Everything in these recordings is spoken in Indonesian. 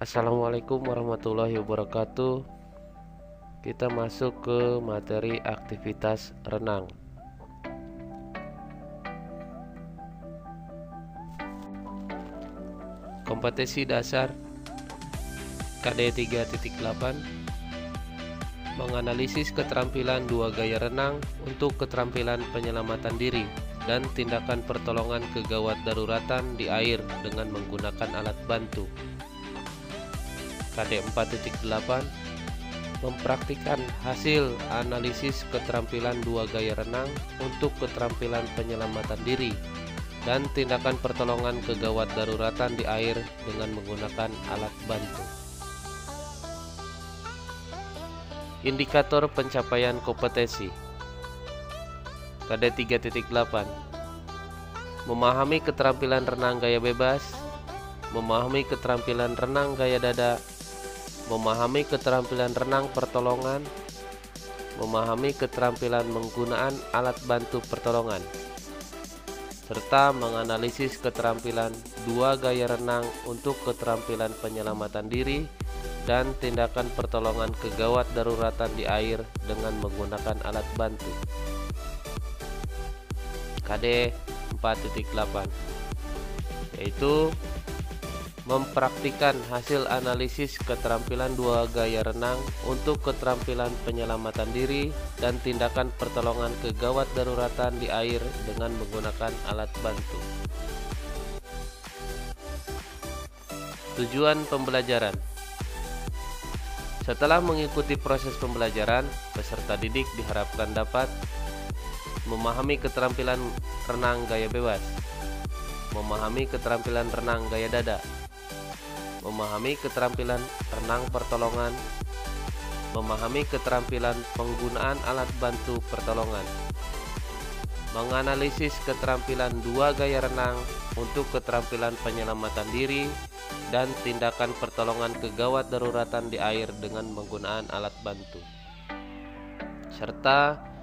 Assalamualaikum warahmatullahi wabarakatuh. Kita masuk ke materi aktivitas renang. Kompetensi dasar KD 3.8 menganalisis keterampilan dua gaya renang untuk keterampilan penyelamatan diri dan tindakan pertolongan kegawat daruratan di air dengan menggunakan alat bantu. KD 4.8 mempraktikkan hasil analisis keterampilan dua gaya renang untuk keterampilan penyelamatan diri dan tindakan pertolongan kegawat daruratan di air dengan menggunakan alat bantu. Indikator pencapaian kompetensi KD 3.8 memahami keterampilan renang gaya bebas, memahami keterampilan renang gaya dada, memahami keterampilan renang pertolongan, memahami keterampilan penggunaan alat bantu pertolongan, serta menganalisis keterampilan dua gaya renang untuk keterampilan penyelamatan diri dan tindakan pertolongan kegawat daruratan di air dengan menggunakan alat bantu. KD 4.8 yaitu mempraktikkan hasil analisis keterampilan dua gaya renang untuk keterampilan penyelamatan diri dan tindakan pertolongan kegawat daruratan di air dengan menggunakan alat bantu. Tujuan pembelajaran. Setelah mengikuti proses pembelajaran, peserta didik diharapkan dapat memahami keterampilan renang gaya bebas, memahami keterampilan renang gaya dada, memahami keterampilan renang pertolongan, memahami keterampilan penggunaan alat bantu pertolongan, menganalisis keterampilan dua gaya renang untuk keterampilan penyelamatan diri dan tindakan pertolongan kegawat daruratan di air dengan penggunaan alat bantu, serta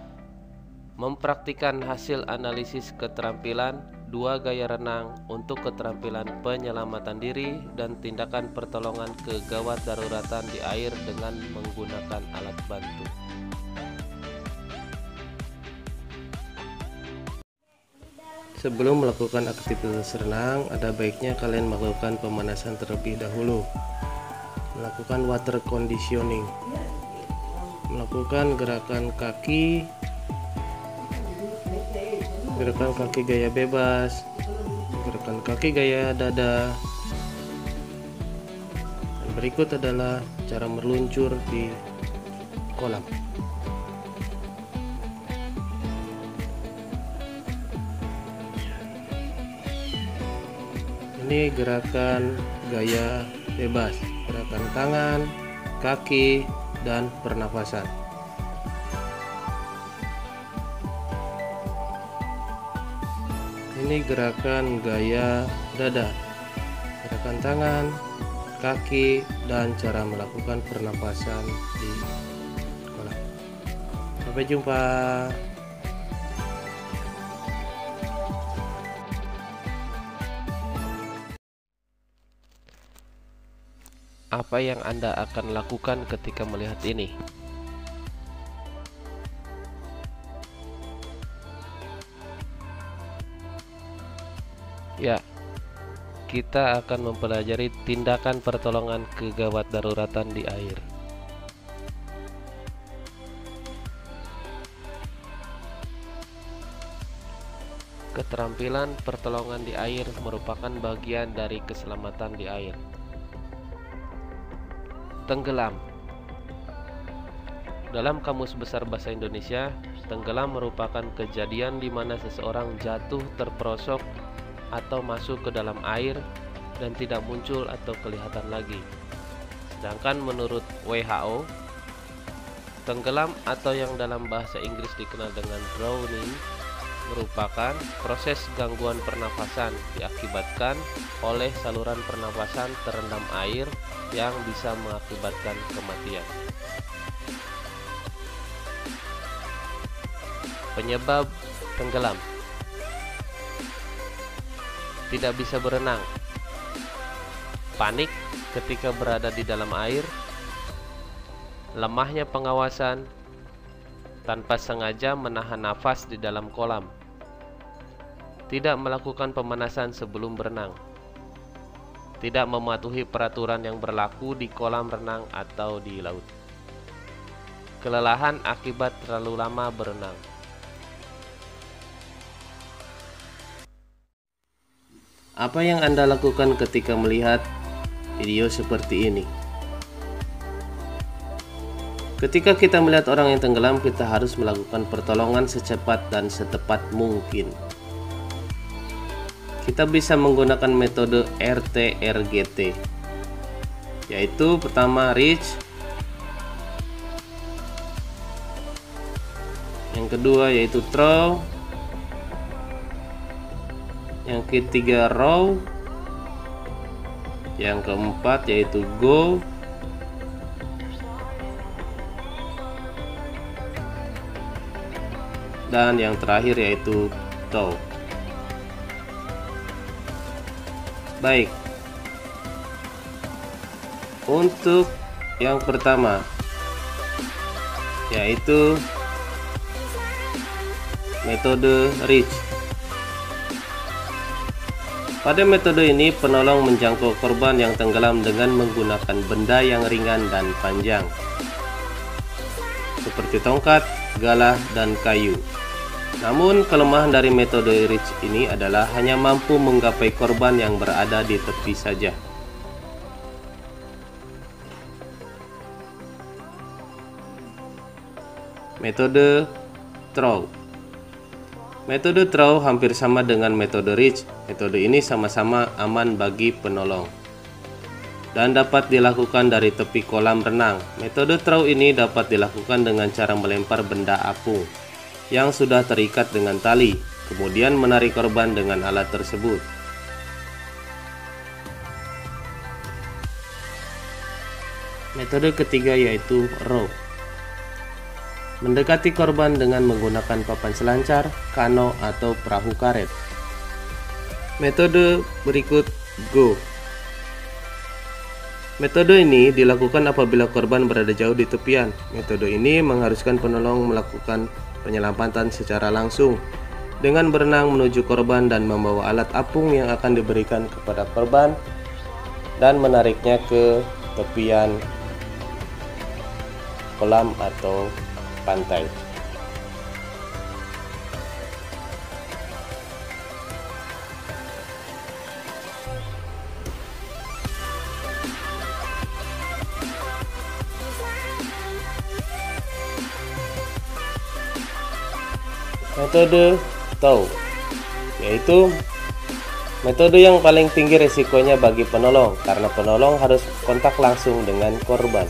mempraktikkan hasil analisis keterampilan dua gaya renang untuk keterampilan penyelamatan diri dan tindakan pertolongan kegawat daruratan di air dengan menggunakan alat bantu. Sebelum melakukan aktivitas renang, ada baiknya kalian melakukan pemanasan terlebih dahulu. Melakukan water conditioning, melakukan gerakan kaki gaya bebas, gerakan kaki gaya dada. Dan berikut adalah cara meluncur di kolam. Ini gerakan gaya bebas, gerakan tangan, kaki, dan pernafasan. Ini gerakan gaya dada, gerakan tangan, kaki, dan cara melakukan pernapasan di kolam. Sampai jumpa. Apa yang Anda akan lakukan ketika melihat ini? Ya, kita akan mempelajari tindakan pertolongan kegawat daruratan di air. Keterampilan pertolongan di air merupakan bagian dari keselamatan di air. Tenggelam. Dalam Kamus Besar Bahasa Indonesia, tenggelam merupakan kejadian di mana seseorang jatuh terperosok atau masuk ke dalam air dan tidak muncul atau kelihatan lagi. Sedangkan menurut WHO, tenggelam atau yang dalam bahasa Inggris dikenal dengan drowning merupakan proses gangguan pernafasan diakibatkan oleh saluran pernafasan terendam air yang bisa mengakibatkan kematian. Penyebab tenggelam: tidak bisa berenang, panik ketika berada di dalam air, lemahnya pengawasan, tanpa sengaja menahan nafas di dalam kolam, tidak melakukan pemanasan sebelum berenang, tidak mematuhi peraturan yang berlaku di kolam renang atau di laut, kelelahan akibat terlalu lama berenang. Apa yang Anda lakukan ketika melihat video seperti ini? Ketika kita melihat orang yang tenggelam, kita harus melakukan pertolongan secepat dan setepat mungkin. Kita bisa menggunakan metode RTRGT, yaitu pertama reach, yang kedua yaitu throw, yang ketiga row, yang keempat yaitu go, dan yang terakhir yaitu tow. Baik, untuk yang pertama yaitu metode reach. Pada metode ini, penolong menjangkau korban yang tenggelam dengan menggunakan benda yang ringan dan panjang, seperti tongkat, galah, dan kayu. Namun, kelemahan dari metode reach ini adalah hanya mampu menggapai korban yang berada di tepi saja. Metode throw. Metode throw hampir sama dengan metode reach. Metode ini sama-sama aman bagi penolong dan dapat dilakukan dari tepi kolam renang. Metode throw ini dapat dilakukan dengan cara melempar benda apung yang sudah terikat dengan tali, kemudian menarik korban dengan alat tersebut. Metode ketiga yaitu row. Mendekati korban dengan menggunakan papan selancar, kano, atau perahu karet. Metode berikut go. Metode ini dilakukan apabila korban berada jauh di tepian. Metode ini mengharuskan penolong melakukan penyelamatan secara langsung dengan berenang menuju korban dan membawa alat apung yang akan diberikan kepada korban dan menariknya ke tepian kolam atau pantai. Metode tow, yaitu metode yang paling tinggi risikonya bagi penolong karena penolong harus kontak langsung dengan korban.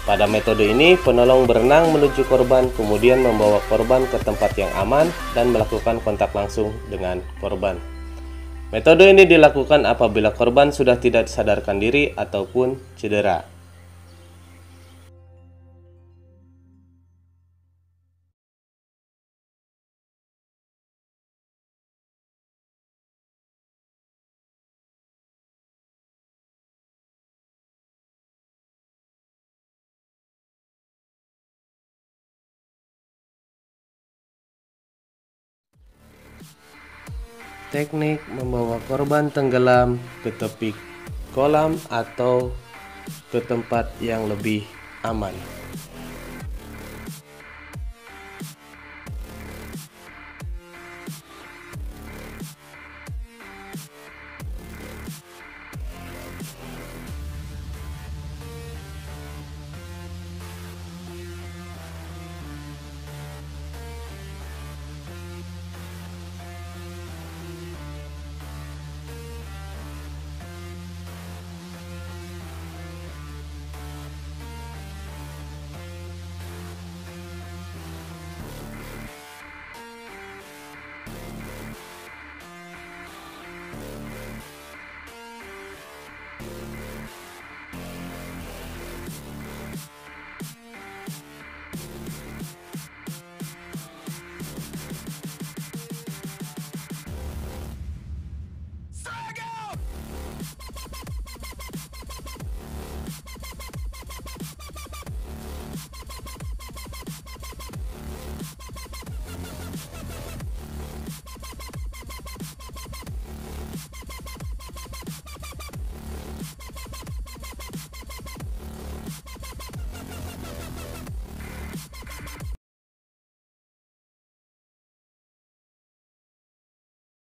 Pada metode ini, penolong berenang menuju korban, kemudian membawa korban ke tempat yang aman dan melakukan kontak langsung dengan korban. Metode ini dilakukan apabila korban sudah tidak sadarkan diri ataupun cedera. Teknik membawa korban tenggelam ke tepi kolam atau ke tempat yang lebih aman.